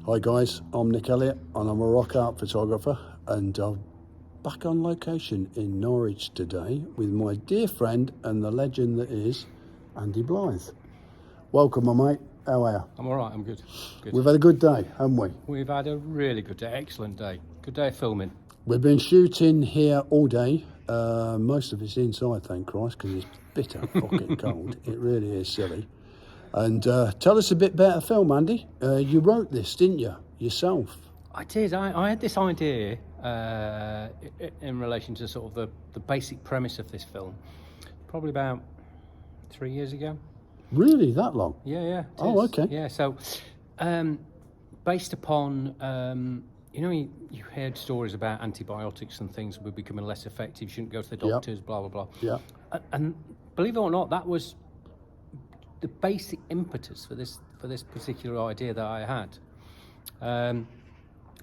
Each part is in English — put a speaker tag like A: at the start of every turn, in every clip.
A: Hi guys, I'm Nick Elliott and I'm a rock art photographer, and I'm back on location in Norwich today with my dear friend and the legend that is Andy Blithe. Welcome, my mate. How are you?
B: I'm all right, I'm good.
A: We've had a good day, haven't we?
B: We've had a really good day, excellent day. Good day of filming.
A: We've been shooting here all day. Most of it's inside, thank Christ, because it's bitter fucking cold. It really is silly. And tell us a bit about the film, Andy. You wrote this, didn't you, yourself?
B: I did. I had this idea in relation to sort of the basic premise of this film, probably about 3 years ago.
A: Really, that long?
B: Yeah.
A: Oh, okay.
B: Yeah, so based upon, you heard stories about antibiotics and things were becoming less effective, shouldn't go to the doctors, blah, blah, blah.
A: Yeah.
B: And believe it or not, that was the basic impetus for this particular idea that I had. And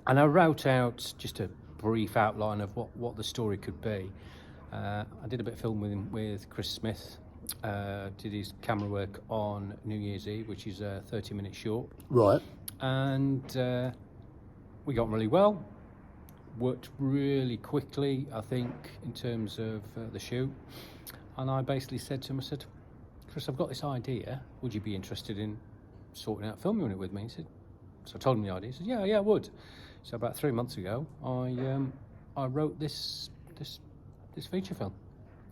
B: I wrote out just a brief outline of what the story could be. I did a bit of filming with Chris Smith, did his camera work on New Year's Eve, which is a 30-minute short.
A: Right.
B: And we got on really well, worked really quickly, I think, in terms of the shoot. And I basically said to him, I said, Chris, I've got this idea. Would you be interested in sorting out filming it with me? He said, so I told him the idea. He said, yeah, I would. So about 3 months ago, I wrote this feature film.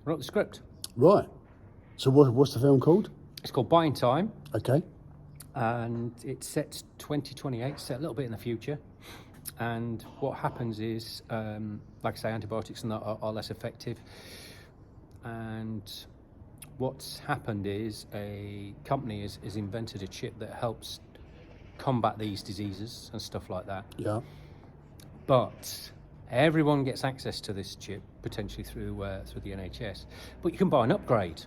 B: I wrote the script.
A: Right. So what's the film called?
B: It's called Buying Time.
A: Okay.
B: And it's set 2028, set a little bit in the future. And what happens is, like I say, antibiotics and that are less effective. And what's happened is a company has invented a chip that helps combat these diseases and stuff like that.
A: Yeah.
B: But everyone gets access to this chip potentially through the NHS. But you can buy an upgrade.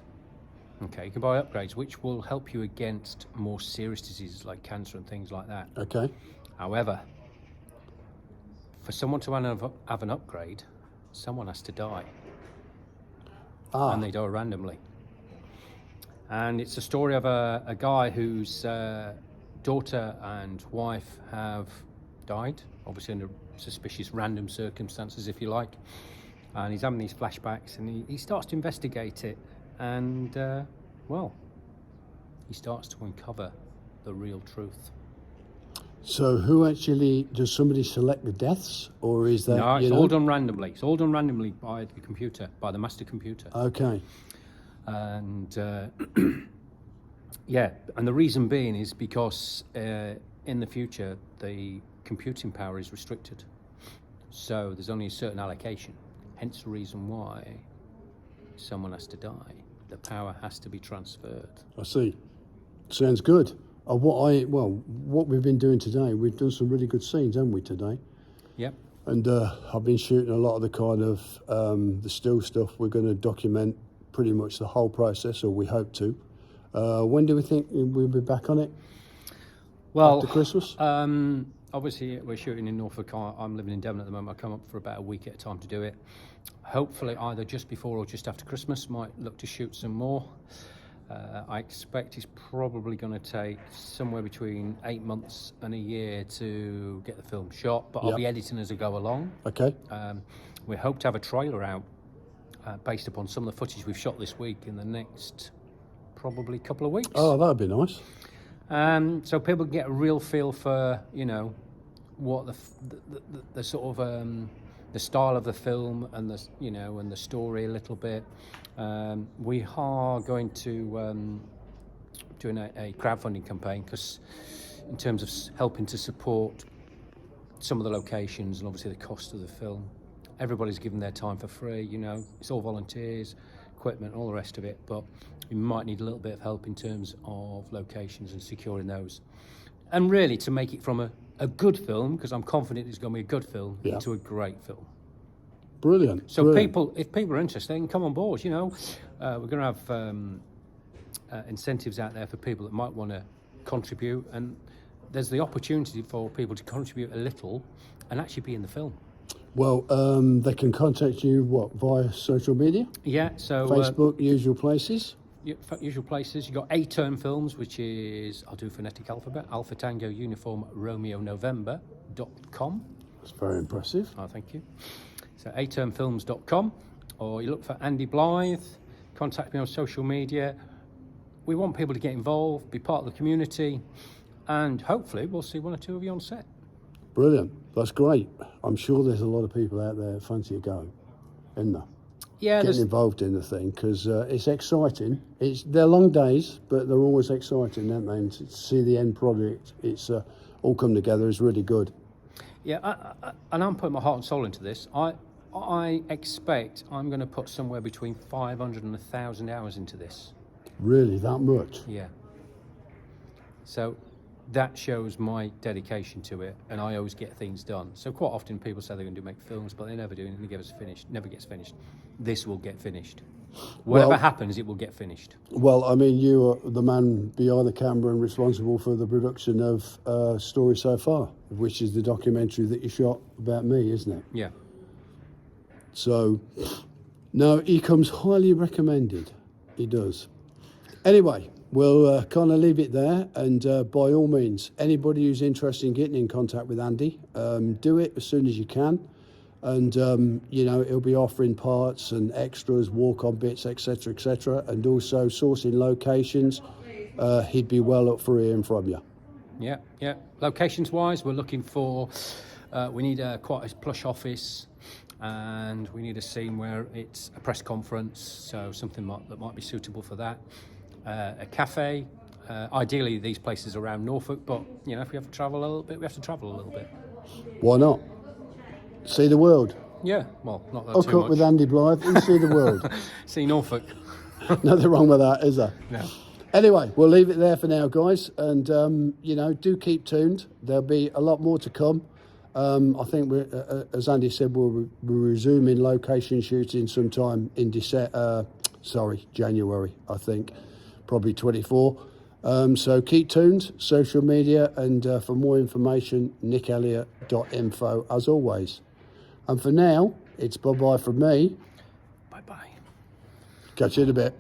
B: Okay, you can buy upgrades which will help you against more serious diseases like cancer and things like that.
A: Okay.
B: However, for someone to have an upgrade, someone has to die. And they die randomly. And it's a story of a guy whose daughter and wife have died, obviously under suspicious random circumstances, if you like. And he's having these flashbacks, and he starts to investigate it. And, he starts to uncover the real truth.
A: So who actually, does somebody select the deaths, or is that...
B: No, it's all done randomly. It's all done randomly by the computer, by the master computer.
A: Okay.
B: And and the reason being is because in the future the computing power is restricted, so there's only a certain allocation, hence the reason why someone has to die. The power has to be transferred.
A: I see. Sounds good. What we've been doing today, we've done some really good scenes, haven't we, today?
B: Yep.
A: And I've been shooting a lot of the kind of the still stuff. We're going to document pretty much the whole process, or we hope to. When do we think we'll be back on it?
B: Well,
A: after Christmas?
B: Obviously we're shooting in Norfolk. I'm living in Devon at the moment. I come up for about a week at a time to do it. Hopefully either just before or just after Christmas. Might look to shoot some more. I expect it's probably going to take somewhere between 8 months and a year to get the film shot, but I'll be editing as I go along.
A: Okay.
B: We hope to have a trailer out based upon some of the footage we've shot this week in the next probably couple of weeks.
A: Oh, that'd be nice.
B: So people get a real feel for, what the sort of the style of the film and and the story a little bit. We are going to doing a crowdfunding campaign, because in terms of helping to support some of the locations and obviously the cost of the film, everybody's given their time for free. It's all volunteers, equipment, all the rest of it, but we might need a little bit of help in terms of locations and securing those, and really to make it from a good film, because I'm confident it's going to be a good film, into a great film.
A: Brilliant.
B: So
A: brilliant.
B: if people are interested, they can come on board. We're going to have incentives out there for people that might want to contribute, and there's the opportunity for people to contribute a little and actually be in the film.
A: Well, they can contact you, via social media?
B: Yeah, so...
A: Facebook, usual places?
B: usual places. You've got ATurn Films, which is, I'll do phonetic alphabet, Alpha Tango Uniform Romeo November.com.
A: That's very impressive.
B: Oh, thank you. So aturnfilms.com, or you look for Andy Blithe, contact me on social media. We want people to get involved, be part of the community, and hopefully we'll see one or two of you on set.
A: Brilliant. That's great. I'm sure there's a lot of people out there that fancy a go, isn't there?
B: Yeah,
A: Getting involved in the thing, because it's exciting. They're long days, but they're always exciting, aren't they? And to see the end product, it's all come together is really good.
B: Yeah, and I'm putting my heart and soul into this. I expect I'm going to put somewhere between 500 and 1,000 hours into this.
A: Really, that much?
B: Yeah. So that shows my dedication to it, and I always get things done. So quite often people say they're going to make films, but they never do, and it never gets finished. This will get finished. Whatever happens, it will get finished.
A: Well, I mean, you are the man behind the camera and responsible for the production of Story So Far, which is the documentary that you shot about me, isn't it?
B: Yeah.
A: So, no, he comes highly recommended. He does. Anyway, we'll kind of leave it there, and by all means, anybody who's interested in getting in contact with Andy, do it as soon as you can. And, he'll be offering parts and extras, walk-on bits, etc., and also sourcing locations. He'd be well up for hearing from you.
B: Yeah. Locations-wise, we're looking for, we need quite a plush office, and we need a scene where it's a press conference, so something that might be suitable for that. A cafe. Ideally, these places around Norfolk, but, if we have to travel a little bit, we have to travel a little bit.
A: Why not? See the world.
B: Yeah, well, not that
A: Hook
B: too
A: up
B: much.
A: with Andy Blithe and see the world.
B: See Norfolk.
A: Nothing wrong with that, is there?
B: No.
A: Anyway, we'll leave it there for now, guys. And, do keep tuned. There'll be a lot more to come. I think, as Andy said, we're resuming location shooting sometime in January, I think. Probably 24. So keep tuned, social media, and for more information, nickelliot.info, as always. And for now, it's bye-bye from me.
B: Bye-bye.
A: Catch you in a bit.